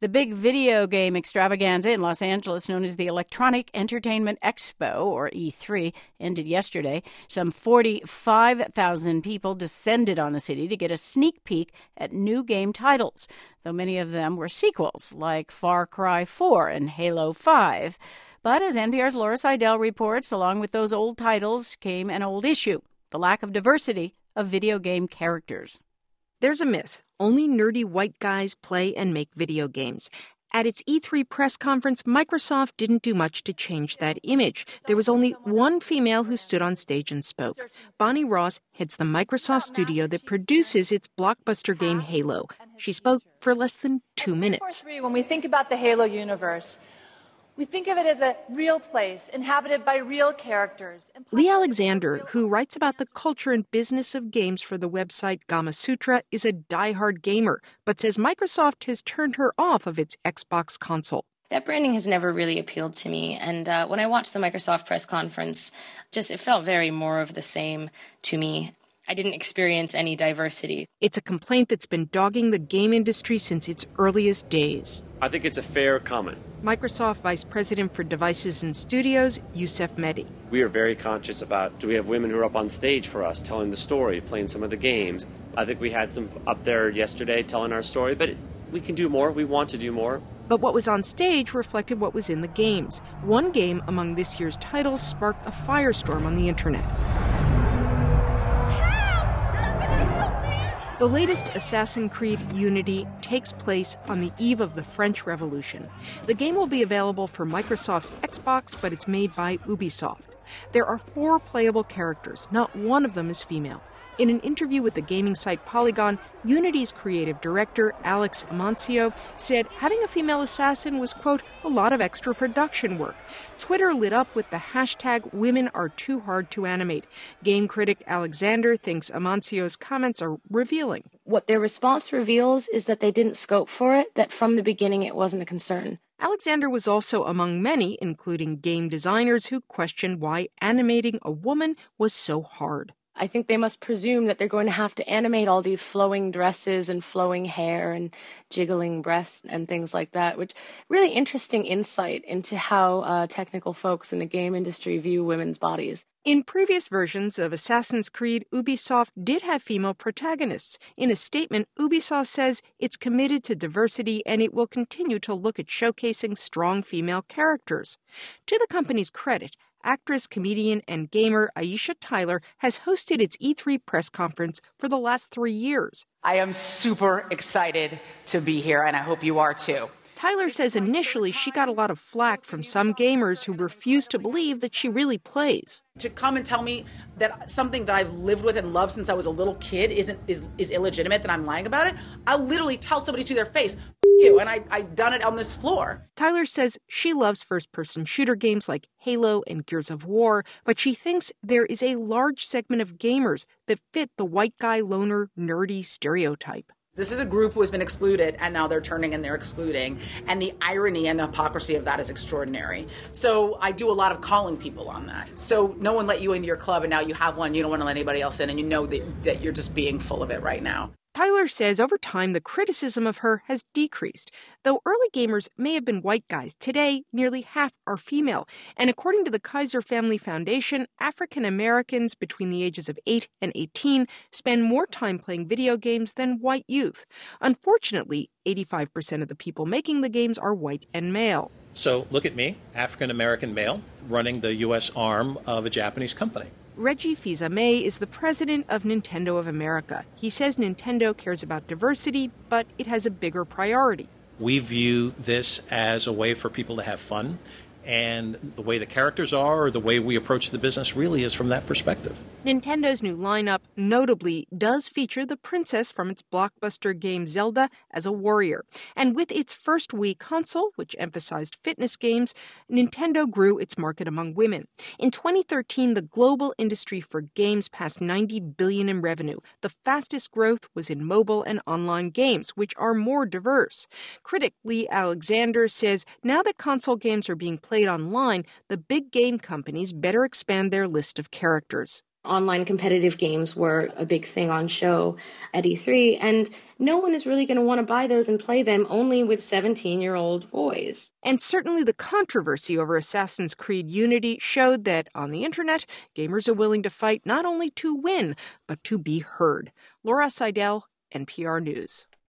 The big video game extravaganza in Los Angeles, known as the Electronic Entertainment Expo, or E3, ended yesterday. Some 45,000 people descended on the city to get a sneak peek at new game titles, though many of them were sequels, like Far Cry 4 and Halo 5. But as NPR's Laura Seidel reports, along with those old titles came an old issue, the lack of diversity of video game characters. There's a myth. Only nerdy white guys play and make video games. At its E3 press conference, Microsoft didn't do much to change that image. There was only one female who stood on stage and spoke. Bonnie Ross heads the Microsoft studio that produces its blockbuster game Halo. She spoke for less than 2 minutes. When we think about the Halo universe, we think of it as a real place inhabited by real characters. Lee Alexander, who writes about the culture and business of games for the website Gamasutra, is a diehard gamer, but says Microsoft has turned her off of its Xbox console. That branding has never really appealed to me. And when I watched the Microsoft press conference, it felt very more of the same to me. I didn't experience any diversity. It's a complaint that's been dogging the game industry since its earliest days. I think it's a fair comment. Microsoft Vice President for Devices and Studios, Youssef Mehdi. We are very conscious about, do we have women who are up on stage for us, telling the story, playing some of the games? I think we had some up there yesterday telling our story, but we can do more. We want to do more. But what was on stage reflected what was in the games. One game among this year's titles sparked a firestorm on the internet. The latest Assassin's Creed Unity takes place on the eve of the French Revolution. The game will be available for Microsoft's Xbox, but it's made by Ubisoft. There are 4 playable characters. Not one of them is female. In an interview with the gaming site Polygon, Unity's creative director, Alex Amancio, said having a female assassin was, quote, a lot of extra production work. Twitter lit up with the hashtag #WomenAreTooHardToAnimate. Game critic Alexander thinks Amancio's comments are revealing. What their response reveals is that they didn't scope for it, that from the beginning it wasn't a concern. Alexander was also among many, including game designers, who questioned why animating a woman was so hard. I think they must presume that they're going to have to animate all these flowing dresses and flowing hair and jiggling breasts and things like that, which really interesting insight into how technical folks in the game industry view women's bodies. In previous versions of Assassin's Creed, Ubisoft did have female protagonists. In a statement, Ubisoft says it's committed to diversity and it will continue to look at showcasing strong female characters. To the company's credit, actress, comedian, and gamer Aisha Tyler has hosted its E3 press conference for the last 3 years. I am super excited to be here, and I hope you are too. Tyler says initially she got a lot of flack from some gamers who refused to believe that she really plays. To come and tell me that something that I've lived with and loved since I was a little kid is illegitimate, that I'm lying about it, I'll literally tell somebody to their face, you, and I've done it on this floor. Tyler says she loves first-person shooter games like Halo and Gears of War, but she thinks there is a large segment of gamers that fit the white guy loner nerdy stereotype. This is a group who has been excluded, and now they're turning and they're excluding. And the irony and the hypocrisy of that is extraordinary. So I do a lot of calling people on that. So no one let you into your club, and now you have one. You don't want to let anybody else in, and you know that you're just being full of it right now. Tyler says over time the criticism of her has decreased. Though early gamers may have been white guys, today nearly half are female. And according to the Kaiser Family Foundation, African Americans between the ages of 8 and 18 spend more time playing video games than white youth. Unfortunately, 85% of the people making the games are white and male. So look at me, African American male, running the U.S. arm of a Japanese company. Reggie Fils-Aimé is the president of Nintendo of America. He says Nintendo cares about diversity, but it has a bigger priority. We view this as a way for people to have fun, and the way the characters are, or the way we approach the business, really is from that perspective. Nintendo's new lineup notably does feature the princess from its blockbuster game Zelda as a warrior. And with its first Wii console, which emphasized fitness games, Nintendo grew its market among women. In 2013, the global industry for games passed $90 billion in revenue. The fastest growth was in mobile and online games, which are more diverse. Critic Lee Alexander says now that console games are being played online, the big game companies better expand their list of characters. Online competitive games were a big thing on show at E3, and no one is really going to want to buy those and play them only with 17-year-old boys. And certainly the controversy over Assassin's Creed Unity showed that on the internet, gamers are willing to fight not only to win, but to be heard. Laura Seidel, NPR News.